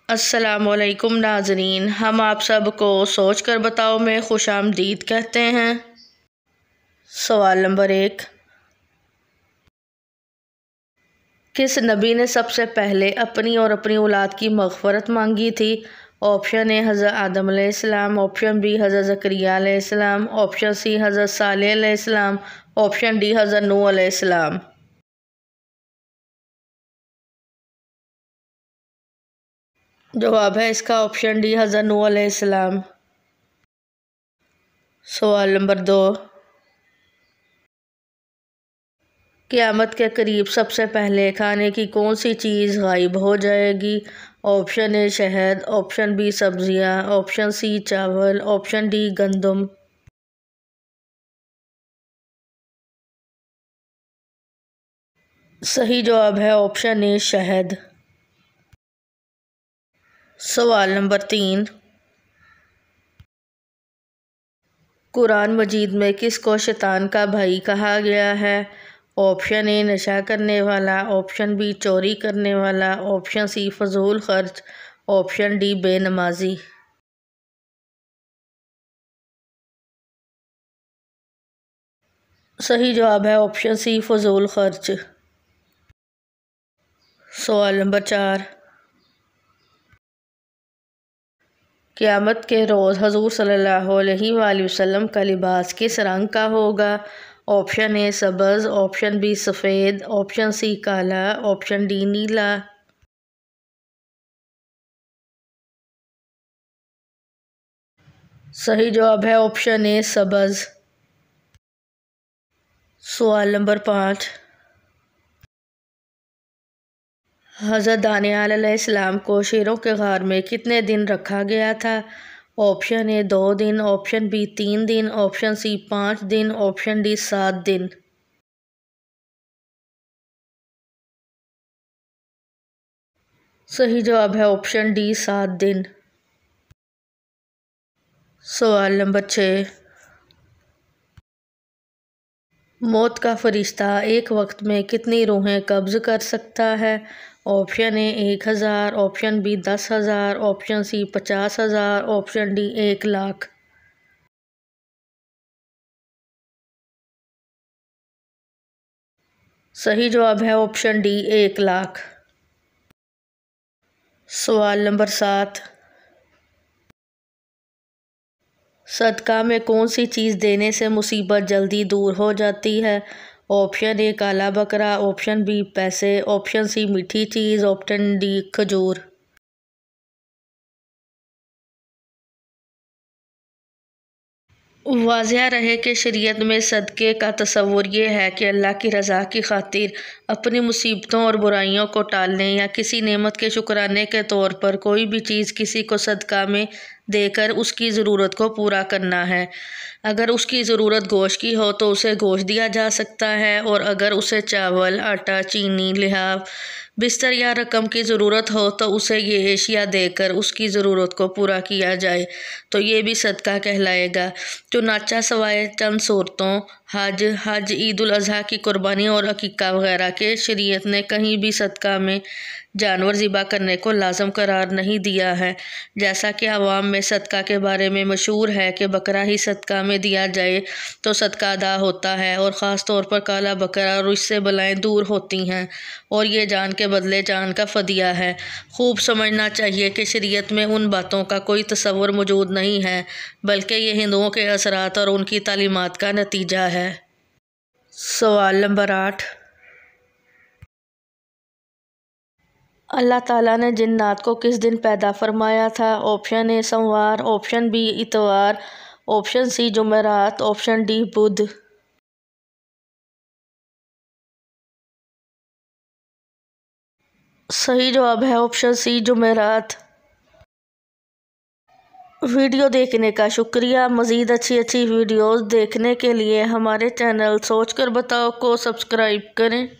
अस्सलामुअलैकुम नाज़रीन, हम आप सबको सोच कर बताओ में खुशामदीद कहते हैं। सवाल नंबर 1, किस नबी ने सबसे पहले अपनी और अपनी औलाद की मग़फ़रत मांगी थी? ऑप्शन ए हज़रत आदम अलैहिस्सलाम, ऑप्शन बी हज़रत ज़करिया अलैहिस्सलाम, ऑप्शन सी हज़रत सालेह अलैहिस्सलाम, ऑप्शन डी हज़रत नूह अलैहिस्सलाम। जवाब है इसका ऑप्शन डी हज़रत नूह अलैहिस्सलाम। सवाल नंबर 2, क़यामत के करीब सबसे पहले खाने की कौन सी चीज़ गायब हो जाएगी? ऑप्शन ए शहद, ऑप्शन बी सब्जियां, ऑप्शन सी चावल, ऑप्शन डी गंदम। सही जवाब है ऑप्शन ए शहद। सवाल नंबर 3, कुरान मजीद में किसको शैतान का भाई कहा गया है? ऑप्शन ए नशा करने वाला, ऑप्शन बी चोरी करने वाला, ऑप्शन सी फजूल खर्च, ऑप्शन डी बेनमाजी। सही जवाब है ऑप्शन सी फजूल खर्च। सवाल नंबर 4, क़यामत के रोज़ हज़ूर सल्लल्लाहु अलैहि वसल्लम का लिबास किस रंग का होगा? ऑप्शन ए सब्ज़, ऑप्शन बी सफ़ेद, ऑप्शन सी काला, ऑप्शन डी नीला। सही जवाब है ऑप्शन ए सब्ज़। सवाल नंबर 5, हज़रत दानियाल अलैहिस्सलाम को शेरों के गार में कितने दिन रखा गया था? ऑप्शन ए 2 दिन, ऑप्शन बी 3 दिन, ऑप्शन सी 5 दिन, ऑप्शन डी 7 दिन। सही जवाब है ऑप्शन डी 7 दिन। सवाल नंबर 6, मौत का फरिश्ता एक वक्त में कितनी रूहें कब्ज़ कर सकता है? Option A 1000, option B 10,000, option C 50,000, option D 1,00,000। सही जवाब है ऑप्शन डी 1,00,000। सवाल नंबर 7, सदका में कौन सी चीज़ देने से मुसीबत जल्दी दूर हो जाती है? ऑप्शन ए काला बकरा, ऑप्शन बी पैसे, ऑप्शन सी मीठी चीज़, ऑप्शन डी खजूर। वाज़िह रहे कि शरीयत में सदक़े का तसव्वुर ये है कि अल्लाह की रज़ा की खातिर अपनी मुसीबतों और बुराइयों को टालने या किसी नेमत के शुक्राने के तौर पर कोई भी चीज़ किसी को सदका में देकर उसकी ज़रूरत को पूरा करना है। अगर उसकी ज़रूरत गोश्त की हो तो उसे गोश्त दिया जा सकता है, और अगर उसे चावल, आटा, चीनी, लिहाफ, बिस्तर या रकम की ज़रूरत हो तो उसे ये एशिया देकर उसकी ज़रूरत को पूरा किया जाए तो ये भी सदका कहलाएगा। चुनाचा सवाए चंद सूरतों हज, ईद उल अज़हा की कुर्बानी और अकीका वगैरह के शरीयत ने कहीं भी सदका में जानवर ज़िबा करने को लाजम करार नहीं दिया है। जैसा कि अवाम में सदका के बारे में मशहूर है कि बकरा ही सदका में दिया जाए तो सदका अदा होता है, और ख़ास तौर पर काला बकरा, और इससे बलाएँ दूर होती हैं और ये जान के बदले जान का फ़दिया है। खूब समझना चाहिए कि शरीयत में उन बातों का कोई तसव्वुर मौजूद नहीं है, बल्कि ये हिंदुओं के असरात और उनकी तालीमात का नतीजा है। सवाल नंबर 8, अल्लाह ताला ने जिन्नात को किस दिन पैदा फरमाया था? ऑप्शन ए सोमवार, ऑप्शन बी इतवार, ऑप्शन सी जुमेरात, ऑप्शन डी बुध। सही जवाब है ऑप्शन सी जुमेरात। वीडियो देखने का शुक्रिया। मज़ीद अच्छी वीडियोस देखने के लिए हमारे चैनल सोच कर बताओ को सब्सक्राइब करें।